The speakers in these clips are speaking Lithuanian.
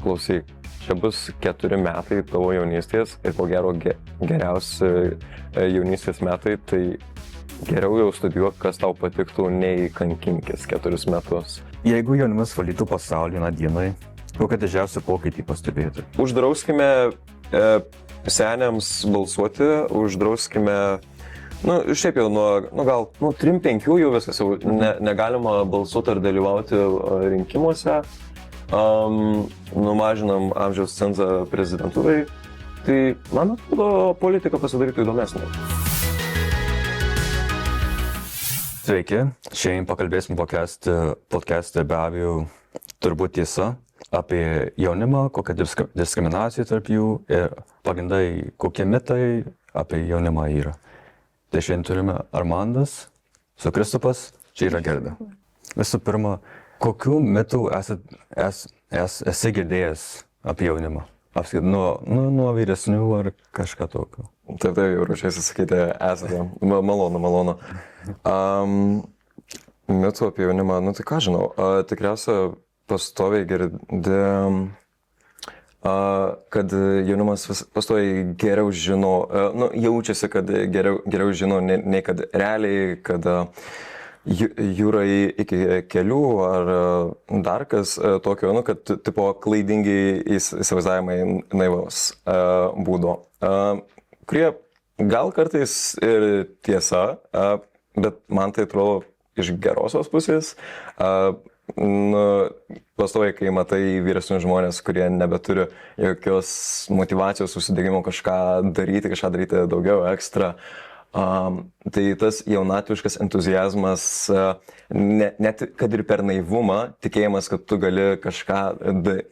Klausyk, čia bus 4 metai tavo jaunystės ir po gero geriausi jaunystės metai, tai geriau jau studijuok, kas tau patiktų, nei kankinkis 4 metus. Jeigu jaunimas valytų pasaulį vieną dieną, kokią didžiausią pokytį pastebėtų? Uždrauskime seniams balsuoti, uždrauskime, šiaip jau gal 3-5 jau viskas, jau negalima balsuoti ar dalyvauti rinkimuose. Numažinam amžiaus cenzą prezidentūrai, tai man atrodo politika pasidarytų įdomesnė. Sveiki, šiandien pakalbėsim podcast'e be abejo turbūt tiesa apie jaunimą, kokia diskriminacija tarp jų ir pagrindai, kokie mitai apie jaunimą yra. Tai šiandien turime Armandas, su Kristupas, čia yra Gerda. Visų pirma, kokių mitų esi girdėjęs apie jaunimą? Apskritai, nuo vyresnių ar kažką tokio? Taip, jau ruošiasi sakyti, esate. Malonu. Mitų apie jaunimą, tai ką žinau, tikriausia pastoviai girdi, kad jaunimas pastoviai geriau žino, jaučiasi, kad geriau žino, nei kad realiai, kad jūra iki kelių ar dar kas tokio, kad tipo klaidingi įsivaizdavimai naivaus būdo, kurie gal kartais ir tiesa, bet man tai atrodo iš gerosios pusės. Pastoviai, kai matai vyresnius žmonės, kurie nebeturi jokios motyvacijos, užsidegimo kažką daryti daugiau, ekstra, tai tas jaunatviškas entuziazmas, net kad ir per naivumą, tikėjimas, kad tu gali kažką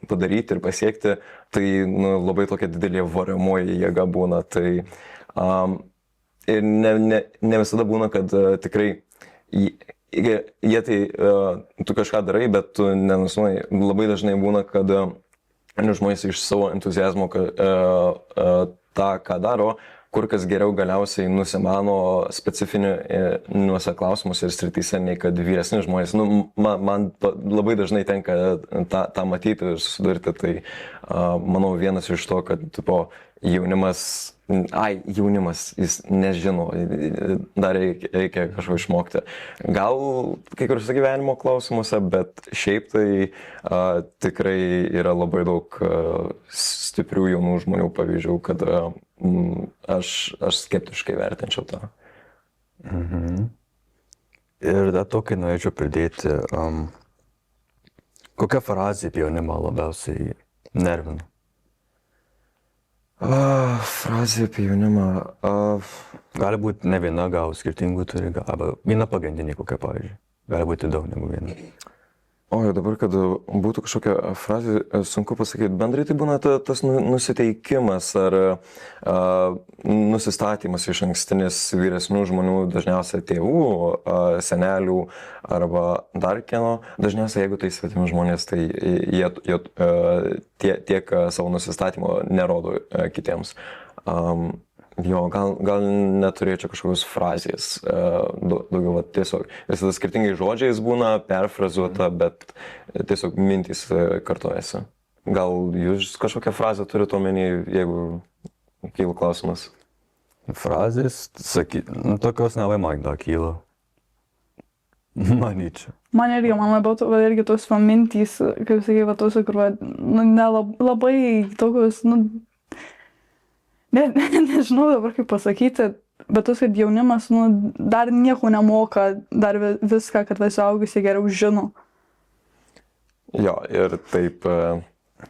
padaryti ir pasiekti, tai labai tokia didelė variamoji jėga būna. Tai, ir ne visada būna, kad tikrai jie tai, tu kažką darai, bet tu nenusumai. Labai dažnai būna, kad žmonės iš savo entuziazmo tą, ką daro, kur kas geriau galiausiai nusimano specifiniuose klausimuose ir srityse, nei kad vyresni žmonės. Man labai dažnai tenka tą matyti ir susidurti, tai manau vienas iš to, kad jaunimas, jis nežino, dar reikia kažko išmokti. Gal kai kuriuose gyvenimo klausimuose, bet šiaip tai tikrai yra labai daug stiprių jaunų žmonių pavyzdžių, kad aš skeptiškai vertinčiau tą. Ir dar tokį norėčiau pridėti, kokia frazė apie jaunimą labiausiai nervina? Frazė apie jaunimą. Gali būti ne viena, gal skirtingų turi, arba viena pagrindinė kokia, pavyzdžiui. Gali būti daug negu viena. Dabar, kad būtų kažkokia frazė, sunku pasakyti. Bendrai tai būna tas nusiteikimas ar nusistatymas iš ankstinis vyresnių žmonių, dažniausiai tėvų, senelių arba dar kieno. Dažniausiai, jeigu tai svetimi žmonės, tai jie tiek savo nusistatymo nerodo kitiems. Gal neturėčiau kažkokios frazės, daugiau tiesiog. Visada skirtingai žodžiais būna perfrazuota, bet tiesiog mintys kartojasi. Gal jūs kažkokią frazę turite omeny, jeigu kyla klausimas? Frazės, tokios nelabai man dar kyla. Manyčiau. Man labiau irgi tos mintys, kaip sakai, tos, kur nelabai tokios, nežinau dabar kaip pasakyti, bet tas, kad jaunimas dar nieko nemoka, dar viską, kad suaugusiai geriau žino. Jo, ir taip,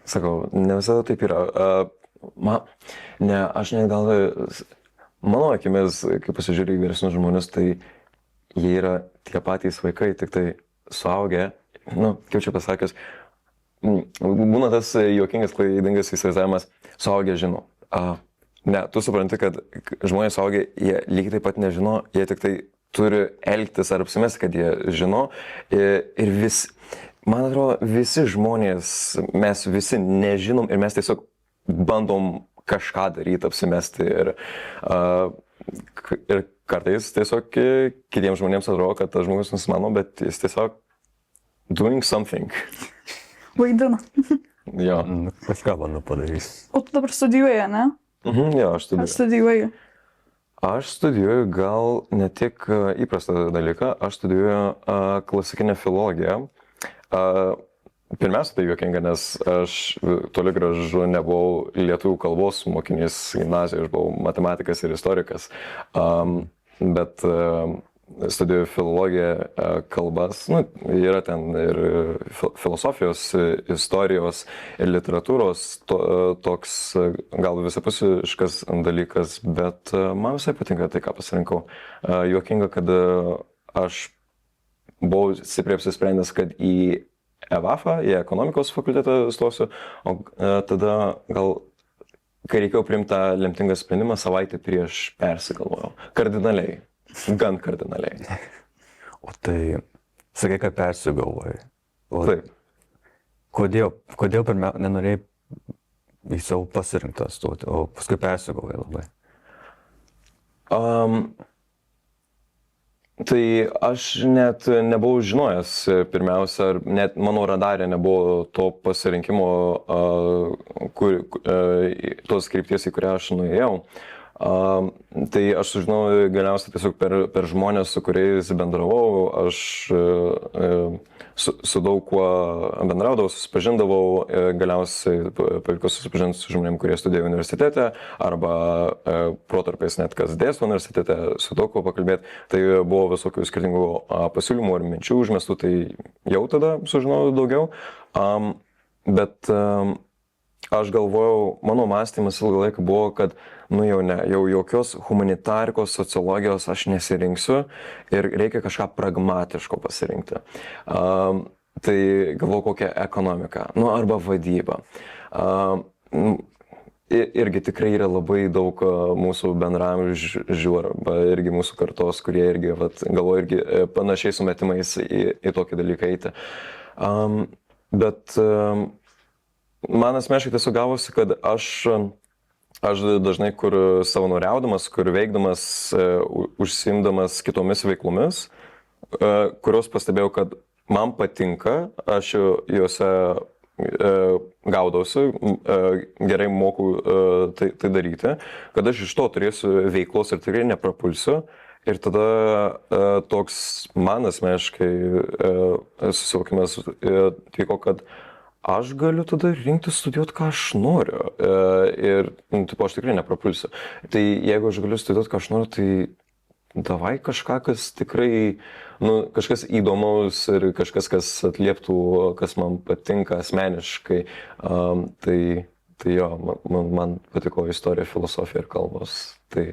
sakau, ne visada taip yra. Aš net galvoju, mano akimis, kai pasižiūrėjau į vyresnius žmonės, tai jie yra tie patys vaikai, tik tai suaugę, kaip čia pasakius, būna tas juokingas, klaidingas įsivaizdavimas, suaugę žino. Ne, tu supranti, kad žmonės suaugę, jie lygiai taip pat nežino, jie tik tai turi elgtis ar apsimesti, kad jie žino. Ir man atrodo, visi žmonės, mes visi nežinom ir mes tiesiog bandom kažką daryti, apsimesti. Ir kartais tiesiog kitiems žmonėms atrodo, kad tas žmogus nusimano, bet jis tiesiog doing something. Vaidina. Jo. Kažką bandau padaryti. O tu dabar studijuoji, ne? Jo, aš Ką studijuoju. studijuoji? Aš studijuoju gal ne tik įprastą dalyką, aš studijuoju klasikinę filologiją. Pirmiausia, tai juokinga, nes aš toli gražu nebuvau lietuvių kalbos mokinys gimnazijoje, aš buvau matematikas ir istorikas, bet studijuoju filologiją, kalbas, yra ten ir filosofijos, istorijos ir literatūros toks gal visapusiškas dalykas, bet man visai patinka tai, ką pasirinkau. Juokinga, kad aš buvau stipriai apsisprendęs, kad į EVAFą, į ekonomikos fakultetą stosiu, o tada gal, kai reikėjo priimti tą lemtingą sprendimą, savaitę prieš persigalvojau. Kardinaliai. Gan kardinaliai. O tai, sakai, kad persigalvojai. Taip. Kodėl pirmiausia nenorėjai į savo pasirinktą stoti, o paskui persigalvojai labai? Tai aš net nebuvau žinojęs pirmiausia, ar net mano radarė nebuvo to pasirinkimo, tos krypties, į kurią aš nuėjau. Tai aš sužinojau galiausiai tiesiog per žmonės, su kuriais bendravau, aš su daug kuo bendraudavau, susipažindavau, galiausiai pavyko susipažinti su žmonėm, kurie studijavo universitete, arba protarpiais net kas dėsto universitete, su daug kuo pakalbėti. Tai buvo visokių skirtingų pasiūlymų ir minčių užmestų, tai jau tada sužinojau daugiau. Bet aš galvojau, mano mąstymas ilgą laiką buvo, kad jau jokios humanitarikos, sociologijos aš nesirinksiu ir reikia kažką pragmatiško pasirinkti. Tai galvojau kokią ekonomiką, arba vadybą. Irgi tikrai yra labai daug mūsų bendraamžių arba irgi mūsų kartos, kurie irgi galvoja irgi panašiai sumetimais į tokį dalyką eiti. Bet man asmeniškai tiesiog gavosi, kad aš dažnai kur savanoriaudamas, kur veikdamas, užsiimdamas kitomis veiklomis, kurios pastebėjau, kad man patinka, aš juose gaudausi, gerai moku tai daryti, kad aš iš to turėsiu veiklos ir tikrai neprapulsiu. Ir tada toks man asmeniškai susivokimas vyko, kad aš galiu tada rinkti studijuoti, ką aš noriu. Ir aš tikrai neprapulsiu. Tai jeigu aš galiu studijuoti, ką aš noriu, tai davai kažką, kas tikrai, kažkas įdomaus ir kažkas, kas atlieptų, kas man patinka asmeniškai. Tai jo, man patiko istorija, filosofija ir kalbos. Tai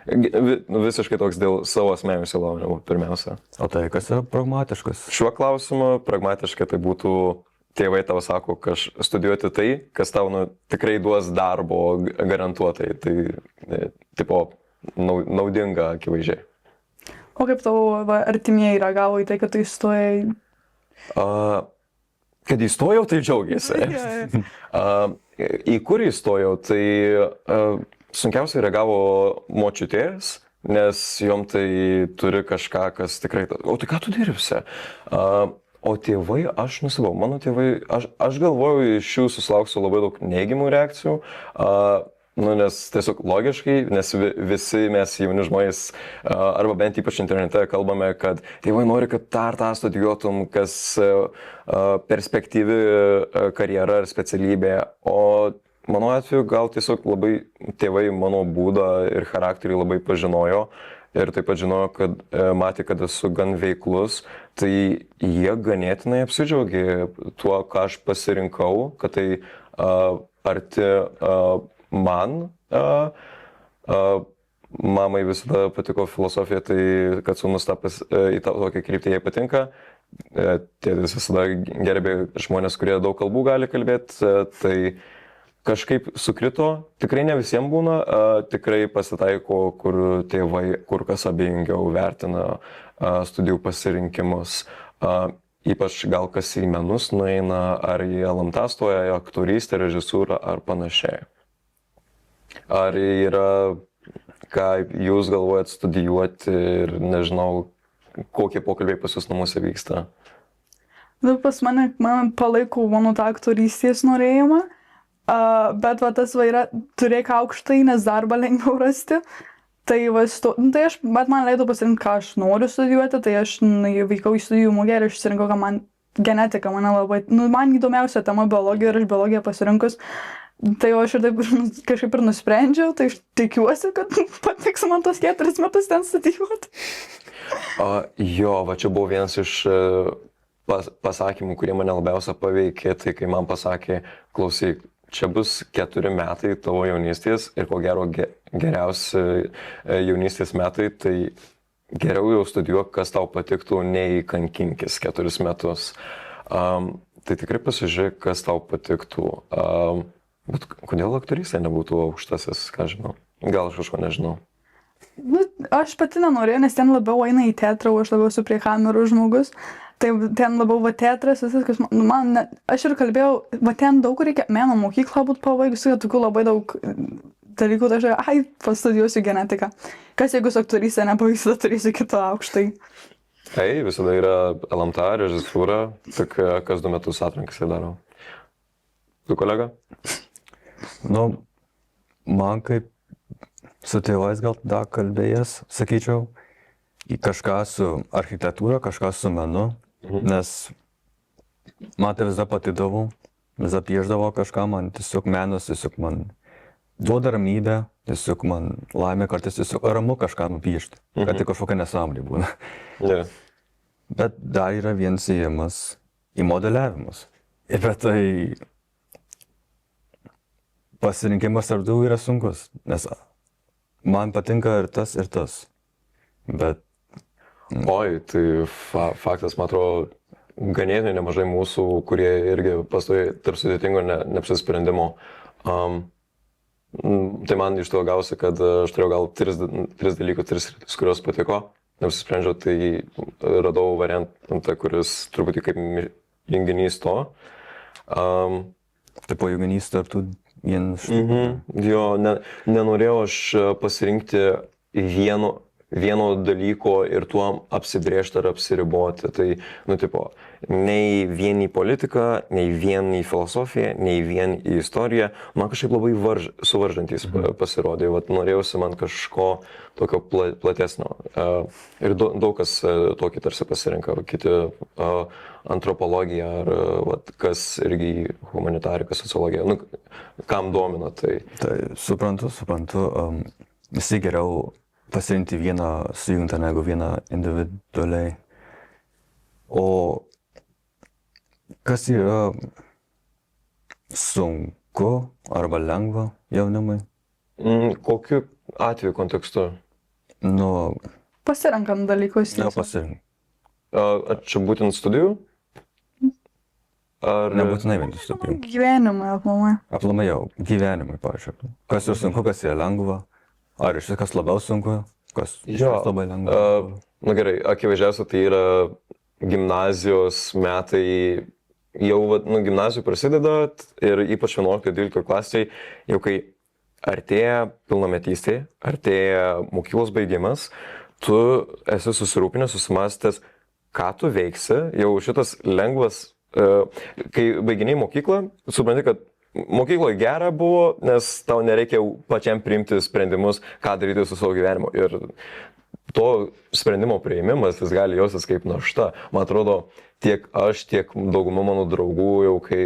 visiškai toks dėl savo asmeninio išsilavinimo pirmiausia. O tai kas yra pragmatiškas? Šiuo klausimu pragmatiškai tai būtų tėvai tau sako, kad studijuoti tai, kas tau tikrai duos darbo garantuotai. Tai tipo naudinga akivaizdžiai. O kaip tavo artimieji reagavo į tai, kad tu įstojai? Kad įstojau, tai džiaugiasi. Į kur įstojau, tai sunkiausiai reagavo močiutės, nes jom tai turi kažką, kas tikrai... O tai ką tu dirbsi? O tėvai, aš nusibau, mano tėvai, aš galvoju, iš jų susilauksiu labai daug neigiamų reakcijų, nes tiesiog logiškai, nes visi mes jauni žmonės, arba bent ypač internete kalbame, kad tėvai nori, kad tą studijuotum, kas perspektyvi karjera ar specialybė, o mano atveju gal tiesiog labai tėvai mano būdą ir charakterį labai pažinojo. Ir taip pat žinojo, kad matė, kad esu gan veiklus, tai jie ganėtinai apsidžiaugė tuo, ką aš pasirinkau, kad tai arti man. Mamai visada patiko filosofija, tai kad sūnus į tą tokią kryptį jai patinka. Tėtis visada gerbė žmonės, kurie daug kalbų gali kalbėti, tai kažkaip sukrito, tikrai ne visiems būna, tikrai pasitaiko, kur tėvai kur kas abejingiau vertina studijų pasirinkimus, ypač gal kas į menus nueina, ar į LMT stoja, į aktorystę, režisūrą ar panašiai. Ar yra, ką jūs galvojat studijuoti ir nežinau, kokie pokalbiai pas jūs namuose vyksta? Nu, pas mane palaiko mano tą aktorystės norėjimą, bet va tas va yra, turėk aukštai, nes darbą lengviau rasti. Tai bet man leido pasirinkti, ką aš noriu studijuoti, tai aš vykau į studijų mugę ir išsirinkau, kad man genetika mane labai, man įdomiausia tema biologija ir aš biologiją pasirinkus. Tai aš ir taip kažkaip ir nusprendžiau, tai aš tikiuosi, kad patiks man tos 4 metus ten studijuoti. Jo, va čia buvo vienas iš pasakymų, kurie mane labiausia paveikė, tai kai man pasakė, klausyk, čia bus 4 metai tavo jaunystės ir ko gero geriausi jaunystės metai, tai geriau jau studijuok, kas tau patiktų, nei kankinkis 4 metus. Tai tikrai pasižiūrėk, kas tau patiktų. Bet kodėl aktorystė nebūtų aukštasis, ką žinau? Gal aš kažko nežinau. Nu, aš pati nenorėjau, nes ten labiau eina į teatrą, o aš labiau esu prie kamerų žmogus. Tai ten labiau va teatras, viskas, aš ir kalbėjau, va ten daug reikia meno mokyklą būt pabaigus, tokių labai daug dalykų, tai aš pastudijuosiu genetiką. Kas jeigu su aktorystė nepavyks, tada turėsiu kitą aukštai. Visada yra LMT, režisūra, tik kas 2 metus atrankas ir darau. Tu, kolega? Nu, man kaip su tėvais gal dar kalbėjęs, sakyčiau, į kažką su architektūra, kažką su menu, nes man tai visada patydavo, visada pieždavo kažką, man tiesiog menas, tiesiog man duoda ramybę, tiesiog man laimė kartais tiesiog ramu kažką nupiešti, kad tai kažkokia nesąmonė būna. Yeah. Bet dar yra vienas įėjimas į modeliavimus. Ir bet tai pasirinkimas tarp du yra sunkus, nes man patinka ir tas. Bet Oi, tai faktas, man atrodo, ganėtinai nemažai mūsų, kurie irgi pastoja tarp sudėtingo neapsisprendimo. Tai man iš to gausi, kad aš turėjau gal 3 dalykus, 3 sritis, kurios patiko. Neapsisprendžiau, tai radau variantą, kuris truputį kaip junginys to. tai po junginys tarp tų vienas. Jo, nenorėjau aš pasirinkti vieno dalyko ir tuo apsibrėžti ar apsiriboti. Tai, nei vien į politiką, nei vien į filosofiją, nei vien į istoriją, man kažkaip labai suvaržantys pasirodė. Vat norėjausi man kažko tokio platesnio. Ir daug kas tokį tarsi pasirinka, kiti antropologiją ar kas irgi humanitariką, sociologiją, kam domina tai. Tai suprantu, visi geriau pasirinkti vieną sujungtą negu vieną individualiai. O kas yra sunku arba lengva jaunimui? Kokiu atveju kontekstu? Pasirenkant dalykus. Pasirinkti. Čia būtent studijų? Ar nebūtinai vien studijų? Gyvenimai, aplamai. Aplamai jau, gyvenimai, pavyzdžiui. Kas yra sunku, kas yra lengva? Ar iš kas labiau sunku, kas labai lengva? Gerai, akivaizdžiausia tai yra gimnazijos metai, jau gimnazijų prasideda ir ypač 11-12 klasiai, jau kai artėja pilnametystė, artėja mokyklos baigimas, tu esi susirūpinęs, susimąstęs, ką tu veiksi, jau šitas lengvas, kai baiginiai mokyklą, supranti, kad mokykloje gera buvo, nes tau nereikia pačiam priimti sprendimus, ką daryti su savo gyvenimu. Ir to sprendimo priėmimas vis gali jausis kaip našta. Man atrodo, tiek aš, tiek dauguma mano draugų, jau kai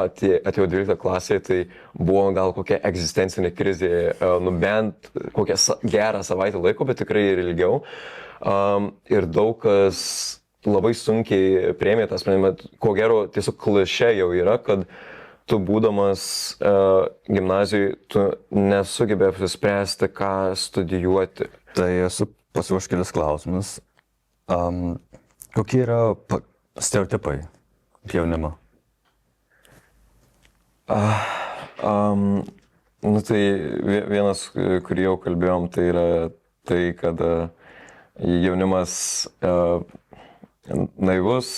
atėjo 12 klasė, tai buvo gal kokia egzistencinė krizė, bent kokią gerą savaitę laiko, bet tikrai ir ilgiau. Ir daug kas labai sunkiai priėmė tą sprendimą. Ko gero, tiesiog klišė jau yra, kad tu būdamas gimnazijai, tu nesugebė apsispręsti, ką studijuoti. Tai esu pasiruošęs kelis klausimus. Kokie yra stereotipai jaunimo? Tai vienas, kurį jau kalbėjom, tai yra tai, kad jaunimas naivus,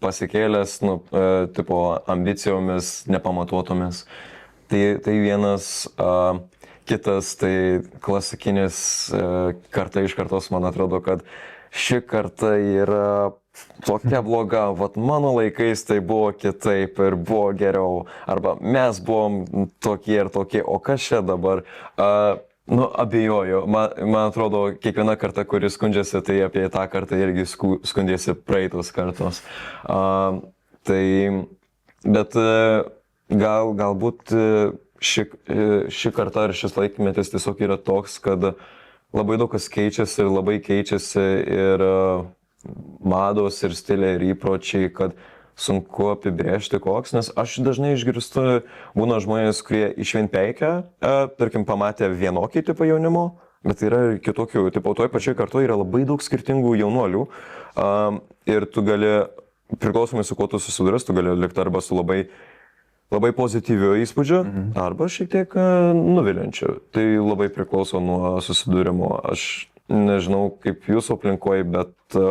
pasikėlęs, ambicijomis nepamatuotomis. Tai vienas, kitas, tai klasikinis karta iš kartos, man atrodo, kad ši karta yra tokia bloga, vat mano laikais tai buvo kitaip ir buvo geriau, arba mes buvom tokie ir tokie, o kas čia dabar? Nu, abejoju, man atrodo, kiekviena karta, kuris skundžiasi, tai apie tą kartą irgi skundėsi praeitos kartos. Tai, bet galbūt ši karta ar šis laikmetis tiesiog yra toks, kad labai daug kas keičiasi ir labai keičiasi ir mados ir stiliai ir įpročiai, kad sunku apibrėžti koks, nes aš dažnai išgirstu, būna žmonės, kurie išvienpeikia, tarkim, pamatė vienokį tipą jaunimo, bet yra ir kitokių, tipo, toj pačioj kartoje yra labai daug skirtingų jaunuolių ir tu gali, priklausomai su kuo tu susiduręs, tu gali likti arba su labai pozityviu įspūdžiu, arba šiek tiek nuviliančiu. Tai labai priklauso nuo susidūrimo. Aš nežinau, kaip jūsų aplinkoje, bet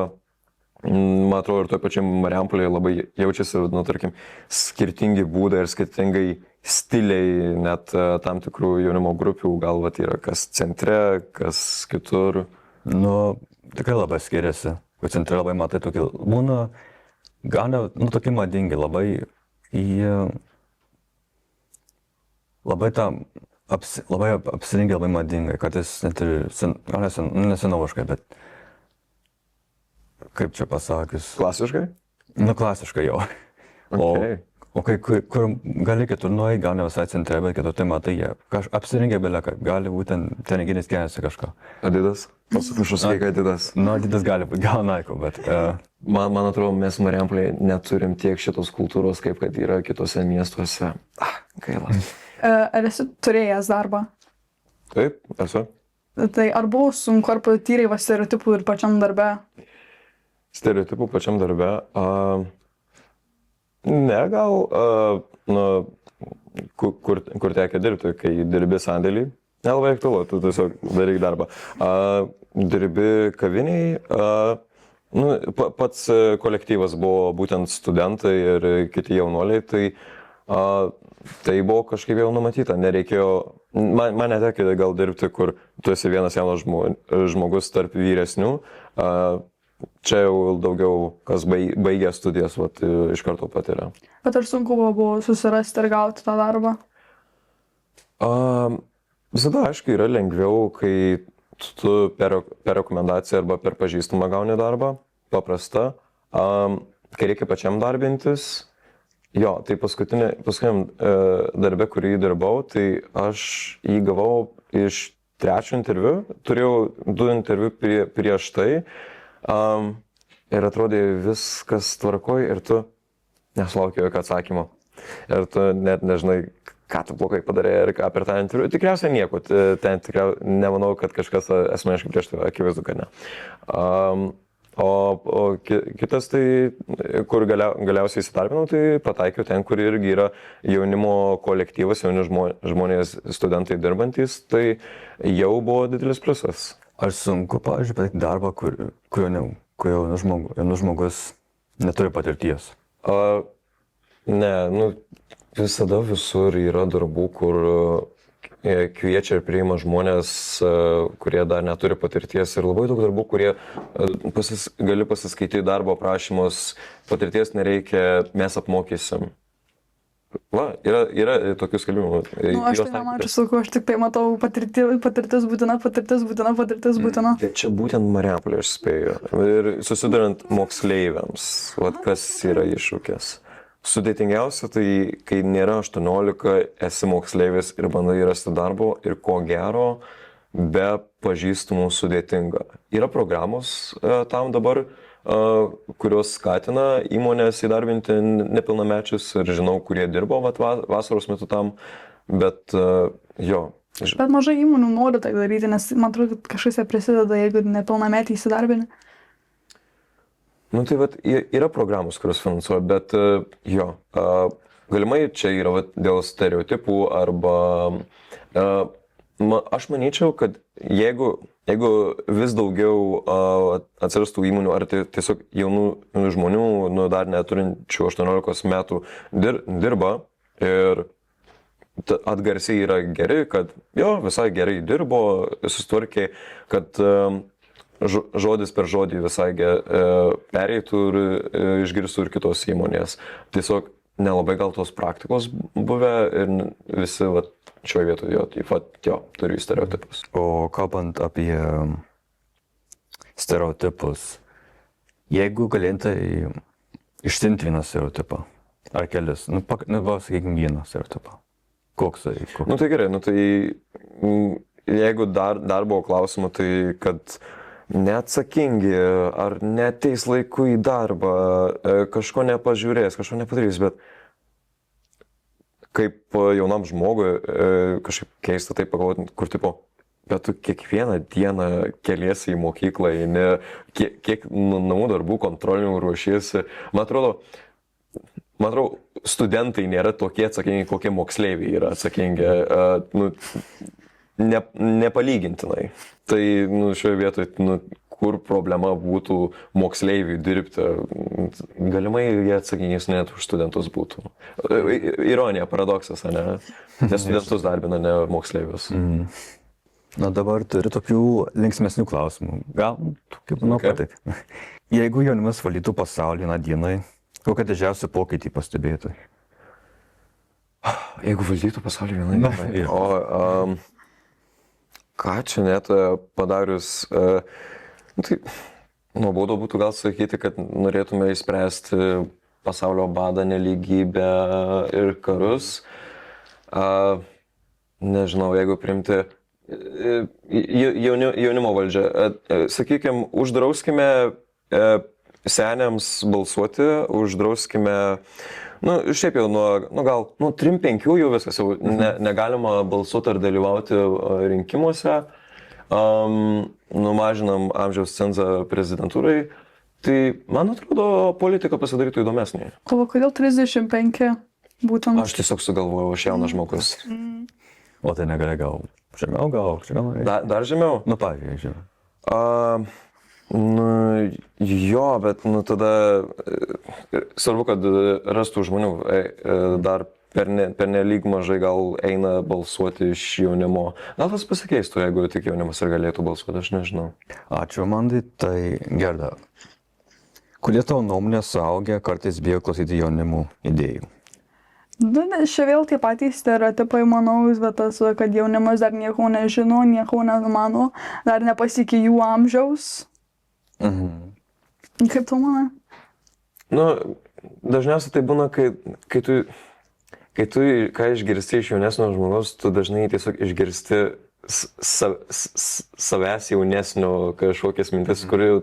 man atrodo, ir toj pačiai Marijampolėje labai jaučiasi, nu, tarkim, skirtingi būdai ir skirtingai stiliai, net tam tikrų jaunimo grupių, gal vat yra kas centre, kas kitur. Nu, tikrai labai skiriasi. Kur centre labai matai tokį, būna, gana, nu, tokie madingi, labai labai apsirengia labai madingai, kad jis net ir, gal nesenoviškai, bet kaip čia pasakius? Klasiškai? Nu, klasiškai jau. Okay. O kai kur gali kitur nueiti, gal ne visai centre, bet kitur tai matai, jie apsirengia beleką, gali būti teneginis keliasi kažką. Adidas? Pasukušus kiek Adidas? Nu, Adidas gali būti, gal Nike, bet... Man atrodo, mes Marijampolėje neturim tiek šitos kultūros, kaip kad yra kitose miestuose. Gaila. Ar esi turėjęs darbą? Taip, esu. Tai ar buvo sunku, ar patyrei stereotipų ir pačiam darbe? Stereotipų pačiam darbe? Ne, gal, nu, kur tekia dirbti, kai dirbi sandėlį, nelabai aktualu, tu tiesiog daryk darbą. Dirbi kaviniai, nu, pats kolektyvas buvo būtent studentai ir kiti jaunuoliai, tai buvo kažkaip jau numatyta, nereikėjo, man netekė gal dirbti, kur tu esi vienas jaunas žmogus tarp vyresnių, čia jau daugiau, kas baigė studijas, vat, iš karto patiria. Bet ar sunku buvo susirasti ir gauti tą darbą? Visada, aišku, yra lengviau, kai tu per rekomendaciją arba per pažįstamą gauni darbą, paprasta. Kai reikia pačiam darbintis, jo, tai paskutiniam darbe, kurį dirbau, tai aš jį gavau iš 3 interviu, turėjau 2 interviu prieš tai. Ir atrodė viskas tvarkoj ir tu nesulauki jokio atsakymo. Ir tu net nežinai, ką tu blogai padarė ir ką per tą interviu. Tikriausiai nieko, ten nemanau, kad kažkas asmeniškai prieš tave, akivaizdu, kad ne. O kitas tai, kur galiausiai įsidarbinau, tai pataikiau ten, kur irgi yra jaunimo kolektyvas, jauni žmonės, studentai dirbantys, tai jau buvo didelis pliusas. Ar sunku, pavyzdžiui, pateikti darbą, kur jaunas žmogus neturi patirties? Ne, nu, visada visur yra darbų, kur kviečia ir priima žmonės, kurie dar neturi patirties ir labai daug darbų, kurie gali pasiskaityti darbo aprašymus, patirties nereikia, mes apmokysim. Va, yra tokių skelbimų. Nu, aš tai nemačiau, sakau, aš tik tai matau patirtis būtina. Tai čia būtent Marijampolė, aš spėju. Ir susidurint moksleiviams, vat kas yra iššūkis. Sudėtingiausia tai, kai nėra 18, esi moksleivis ir bandai rasti darbo ir ko gero, be pažįstamų sudėtinga. Yra programos tam dabar, kurios skatina įmonės įdarbinti nepilnamečius ir žinau, kurie dirbo vasaros metu tam, bet jo. Bet mažai įmonių nori tai daryti, nes man atrodo, kad kažkas prisideda, jeigu nepilnametį įsidarbini. Nu tai vat, yra programos, kurios finansuoja, bet jo, galimai čia yra dėl stereotipų arba aš manyčiau, kad jeigu vis daugiau atsirastų įmonių ar tiesiog jaunų žmonių, nu, dar neturinčių 18 metų dirba ir atgarsiai yra geri, kad jo, visai gerai dirbo, susitvarkė, kad žodis per žodį visai pereitų ir išgirstų ir kitos įmonės. Tiesiog nelabai gal tos praktikos buvę ir visi šioje vietoje turi stereotipus. O kalbant apie stereotipus, jeigu galėtai ištinti vieną stereotipą, ar kelis, sakykime, vieną stereotipą. Koks tai? Tai gerai, jeigu dar buvo klausimų, tai kad neatsakingi, ar neteis laiku į darbą, kažko nepažiūrės, kažko nepadarys, bet kaip jaunam žmogui kažkaip keista taip pagalvoti, kur tipo, bet tu kiekvieną dieną keliesi į mokyklą, kiek namų darbų kontrolinių ruošiesi. Man atrodo, studentai nėra tokie atsakingi, kokie moksleiviai yra atsakingi, nepalygintinai. Tai šioje vietoje, kur problema būtų moksleiviui dirbti, galimai jie atsakingesni net už studentus būtų. Ironija, paradoksas, ne? Nes studentus darbina, ne moksleivius. Na dabar turiu tokių linksmesnių klausimų. Gal, kaip manau, taip. Jeigu jaunimas valytų pasaulį vieną dieną, kokią didžiausią pokytį pastebėtų? Jeigu valdytų pasaulį vieną dieną. Ką čia net padarius? Tai nuobodu būtų gal sakyti, kad norėtume išspręsti pasaulio badą, nelygybę ir karus. Nežinau, jeigu priimti jaunimo valdžią. Sakykime, uždrauskime seniams balsuoti, uždrauskime, šiaip jau gal 3-5 jau viskas, jau negalima balsuoti ar dalyvauti rinkimuose, numažinam amžiaus cenzą prezidentūrai, tai man atrodo politika pasidarytų įdomesnė. O kodėl 35 būtent? Aš tiesiog sugalvojau, aš jaunas žmogus. O tai negali gal žemiau, Dar žemiau? Pavyzdžiui, žemiau. Jo, bet tada svarbu, kad rastų žmonių dar pernelyg mažai gal eina balsuoti iš jaunimo. Gal tas pasikeistų, jeigu tik jaunimas ir galėtų balsuoti, aš nežinau. Ačiū, Amandai, tai Gerda. Kodėl tavo nuomonė suaugę kartais bijo klausyti jaunimo idėjų? Čia vėl tie patys stereotipai, manau, bet tas, kad jaunimas dar nieko nežino, nieko nemano, dar nepasiekė jų amžiaus. Kaip tu manai? Dažniausiai tai būna, kai tu ką išgirsti iš jaunesnio žmogaus, tu dažnai tiesiog išgirsti savęs jaunesnio kažkokias mintis, kur jau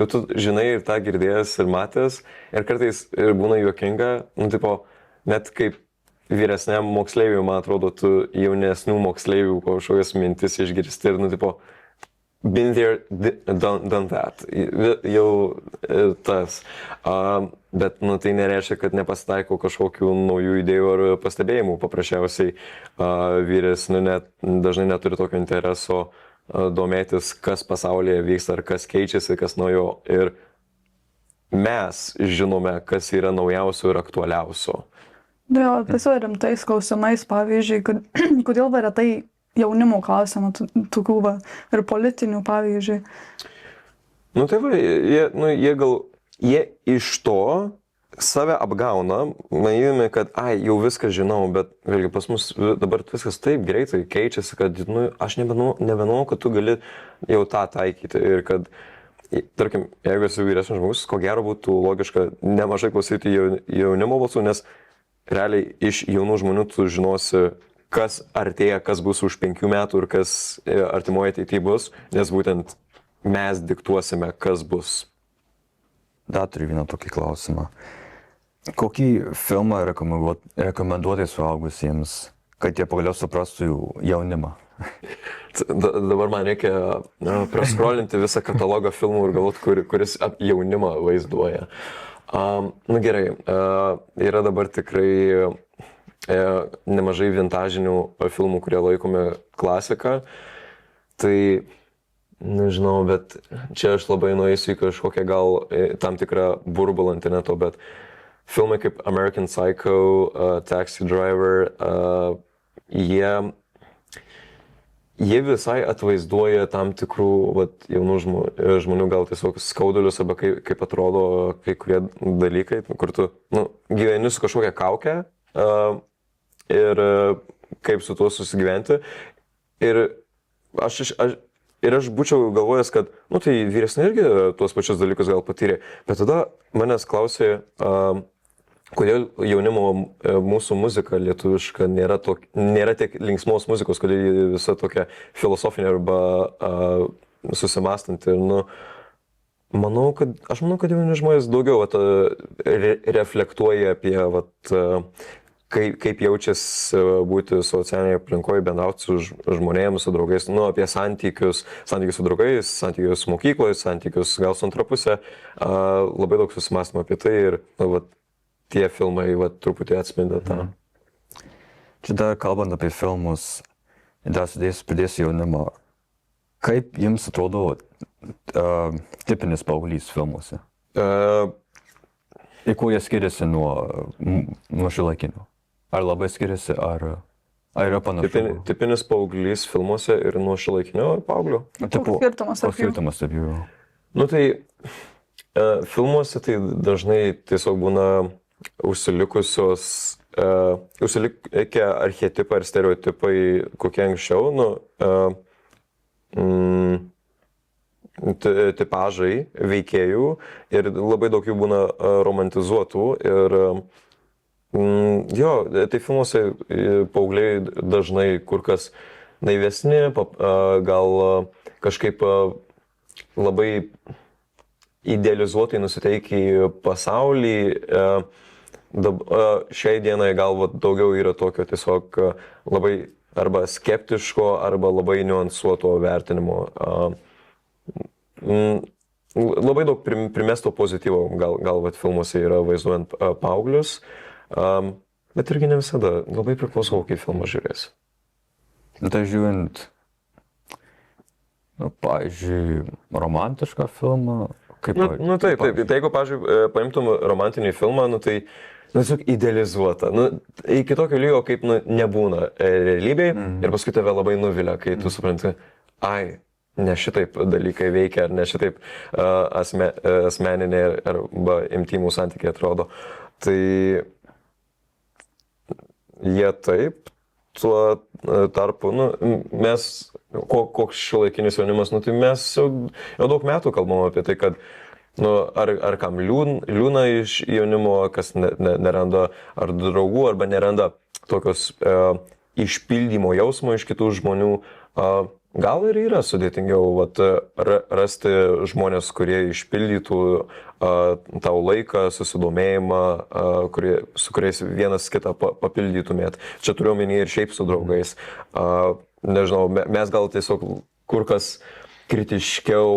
tu žinai ir tą girdėjęs ir matęs, ir kartais ir būna juokinga, net kaip vyresniam moksleiviui, man atrodo, tu jaunesnių moksleivių kažkokias mintis išgirsti ir, been there, done that, jau tas. Bet tai nereiškia, kad nepasitaiko kažkokių naujų idėjų ar pastebėjimų. Paprasčiausiai vyresni dažnai neturi tokio intereso domėtis, kas pasaulyje vyksta ar kas keičiasi, kas naujo. Ir mes žinome, kas yra naujausio ir aktualiausio. Tiesiog rimtais klausimais, pavyzdžiui, kodėl retai jaunimo klausimą, tokių ir politinių, pavyzdžiui. Jie iš to save apgauna, manydami, kad jau viską žinau, bet vėlgi pas mus dabar viskas taip greitai keičiasi, kad aš nebenau, kad tu gali jau tą taikyti ir kad, tarkim, jeigu esi vyresnis žmogus, ko gero būtų logiška nemažai klausyti jaunimo balsų, nes realiai iš jaunų žmonių tu žinosi, kas artėja, kas bus už 5 metų ir kas artimoje ateityje bus, nes būtent mes diktuosime, kas bus. Dar turiu vieną tokį klausimą. Kokį filmą rekomenduotai suaugusiems, kad jie pagaliau suprastų jaunimą? Dabar man reikia prascrollinti visą katalogą filmų ir galvoti, kuris jaunimą vaizduoja. Gerai, yra dabar tikrai nemažai vintažinių filmų, kurie laikomi klasika. Tai nežinau, bet čia aš labai nueisiu į kažkokią gal tam tikrą burbulą interneto, bet filmai kaip American Psycho, Taxi Driver, jie visai atvaizduoja tam tikrų vat, jaunų žmonių gal tiesiog skaudulius arba kaip atrodo kai kurie dalykai, kur tu gyveni su kažkokia kauke ir kaip su tuo susigyventi. Ir aš būčiau galvojęs, kad, tai vyresni irgi tuos pačius dalykus gal patyrė. Bet tada manęs klausė, kodėl jaunimo mūsų muzika lietuviška nėra tiek linksmos muzikos, kodėl ji visa tokia filosofinė arba susimastanti. Aš manau, kad jauni žmonės daugiau reflektuoja apie kaip jaučiasi būti socialinėje aplinkoje, bendrauti su žmonėmis, su draugais, apie santykius su draugais, santykius mokykloje, santykius gal su antra pusė. Labai daug susimąstama apie tai ir tie filmai truputį atspindi tą. Čia dar kalbant apie filmus, dar pridėsiu jaunimą. Kaip jums atrodo tipinis paauglys filmuose? Ir kuo jie skiriasi nuo šiuolaikinių? Ar labai skiriasi, ar yra panašu? Tipinis paauglys filmuose ir nuo šiuolaikinio paauglio? Koks skirtumas tarp jų? Tai filmuose tai dažnai tiesiog būna užsilikę archetipai ir stereotipai kokie anksčiau, tipažai veikėjų ir labai daug jų būna romantizuotų ir tai filmuose paaugliai dažnai kur kas naivesni, gal kažkaip labai idealizuotai nusiteikę į pasaulį. Šiai dienai gal daugiau yra tokio tiesiog labai arba skeptiško, arba labai niuansuoto vertinimo. Labai daug primesto pozityvo gal filmuose yra vaizduojant paauglius. Bet irgi ne visada, labai priklauso, kokį filmą žiūrėsi. Tai žiūrint, pavyzdžiui, romantišką filmą, kaip... Taip. Tai jeigu, pavyzdžiui, paimtum romantinį filmą, tai tiesiog idealizuota. Iki tokio lygio, kaip nebūna realybėj ir paskui tave labai nuvilia, kai tu supranti, ne šitaip dalykai veikia, ar ne šitaip asmeniniai arba intimų santykiai atrodo. Tai jie taip, tuo tarpu, mes, koks šiuolaikinis jaunimas, tai mes jau daug metų kalbam apie tai, kad ar kam liūna iš jaunimo, kas neranda ar draugų, arba neranda tokios išpildymo jausmo iš kitų žmonių. Gal ir yra sudėtingiau rasti žmonės, kurie išpildytų tau laiką, susidomėjimą, su kuriais vienas kitą papildytumėt. Čia turiu omeny ir šiaip su draugais. Nežinau, mes gal tiesiog kur kas kritiškiau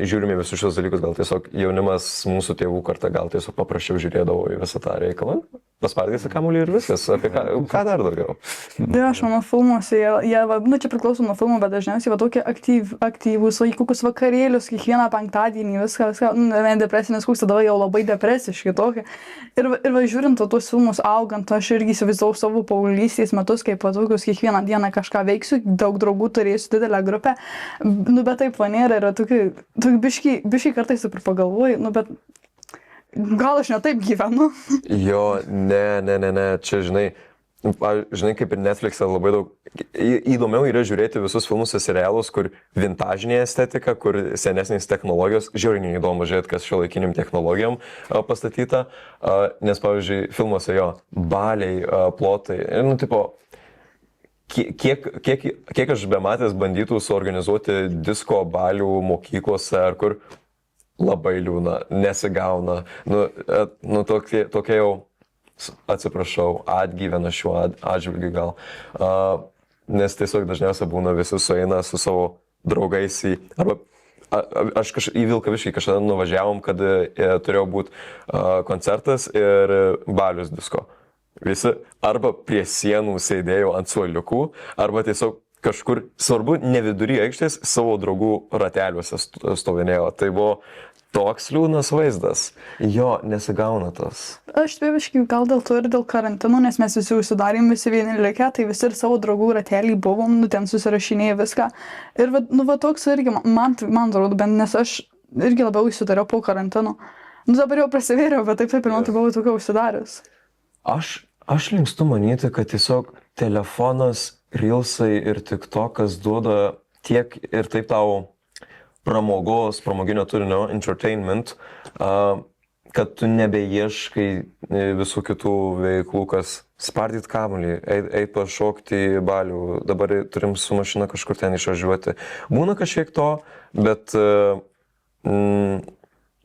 žiūrime visus šios dalykus, gal tiesiog jaunimas mūsų tėvų kartą gal tiesiog paprasčiau žiūrėdavo į visą tą reikalą. Paspardėsi kamuolį ir viskas, apie ką dar daugiau. Aš manau, filmuose, čia priklauso nuo filmų, bet dažniausiai tokie aktyvūs, kokius vakarėlius, kiekvieną penktadienį, viskas, depresinės kūks, tada jau labai depresiški tokie. Ir žiūrint tuos filmus augant, aš irgi įsivaizdavau savo paauglystės metus, kaip tokius kiekvieną dieną kažką veiksiu, daug draugų turėsiu, didelę grupę, bet taip nėra, yra tokie biški kartais taip ir pagalvoju, bet gal aš ne taip gyvenu? Jo, ne, čia žinai, kaip ir Netflix'e labai daug įdomiau yra žiūrėti visus filmus ir serialus, kur vintažinė estetika, kur senesnės technologijos, žiauriai įdomu žiūrėti, kas šiuolaikiniam technologijom pastatyta, nes, pavyzdžiui, filmuose baliai, plotai, kiek aš bematęs bandytų suorganizuoti disko balių mokyklose, ar kur labai liūna, nesigauna, tokia jau, atsiprašau, atgyvena šiuo atžvilgiu gal, nes tiesiog dažniausiai būna visi sueina su savo draugais arba aš į Vilkaviškį kažkada nuvažiavom, kad turėjo būti koncertas ir balius disko. Visi arba prie sienų sėdėjo ant suoliukų, arba tiesiog kažkur, svarbu, ne vidury aikštės, savo draugų rateliuose stovinėjo. Tai buvo toks liūdnas vaizdas. Jo, nesigauna tas. Aš tėviškai gal dėl to ir dėl karantino, nes mes visi užsidarėm, visi vieni likę, tai visi ir savo draugų ratelį buvom, ten susirašinėjai viską. Ir toks irgi, man atrodo, bent nes aš irgi labiau įsidariau po karantino. Dabar jau prasivėriau, bet taip pirmą tai buvau tokia užsidarius. Aš linkstu manyti, kad tiesiog telefonas, reelsai ir tiktokas duoda tiek ir taip tau pramoginio turinio, entertainment, kad tu nebeieškai visų kitų veiklų, kas spardyt kamuolį, eit pašokti į balių, dabar turim su mašina kažkur ten išvažiuoti. Būna kažkiek to, bet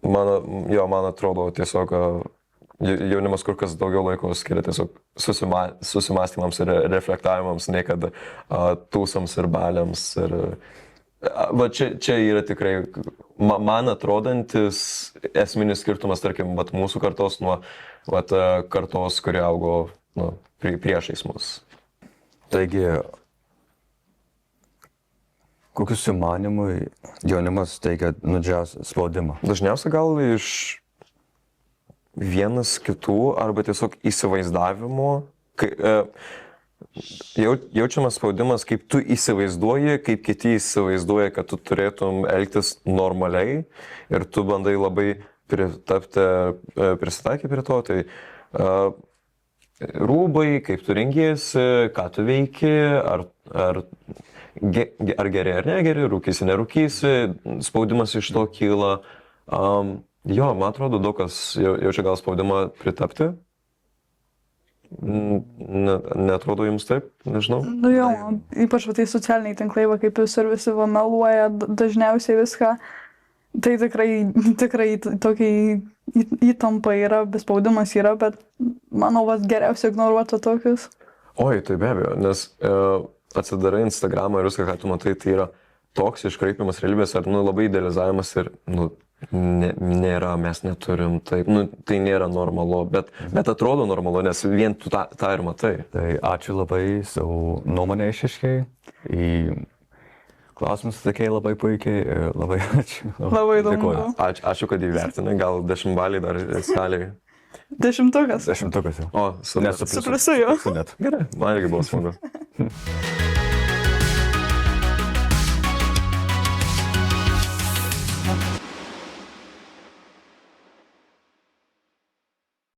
man atrodo tiesiog jaunimas kur kas daugiau laiko skiria tiesiog susimastymams ir reflektavimams, nei kad tūsams ir baliams. Va čia yra tikrai, man atrodantis esminis skirtumas, tarkim, mūsų kartos nuo kartos, kuri augo priešais mus. Taigi, kokius sumanimui jaunimas teikia didžiausią spaudimą? Dažniausiai gal iš vienas kitų arba tiesiog įsivaizdavimo. Jaučiamas spaudimas, kaip tu įsivaizduoji, kaip kiti įsivaizduoja, kad tu turėtum elgtis normaliai ir tu bandai labai prisitaikyti prie to. Tai rūbai, kaip tu rengiesi, ką tu veiki, ar geri ar negeri, rūkysi, nerūkysi, spaudimas iš to kyla. Jo, man atrodo, daug kas jaučia gal spaudimą pritapti. Netrodo jums taip, nežinau. Jo, ypač tai socialiniai tinklai, kaip jūs ir visi meluoja dažniausiai viską, tai tikrai tokiai įtampa yra, bespaudimas yra, bet manau, geriausia ignoruoti tokius. Oi, tai be abejo, nes atsidarai Instagramą ir viską, ką tu matai, tai yra toks iškraipimas realybės ar labai idealizavimas ir nėra, mes neturim taip, tai nėra normalu, bet atrodo normalu, nes vien tu tą ir matai. Tai ačiū labai savo nuomonę išiškai, į klausimus atsakėjai labai puikiai ir labai ačiū. Labai įdomu. Ačiū, kad įvertinai, gal 10 baliai dar skaliai. 10. 10 jau. O, Nesu pliusu jau. Net. Gerai, man irgi buvo smagu.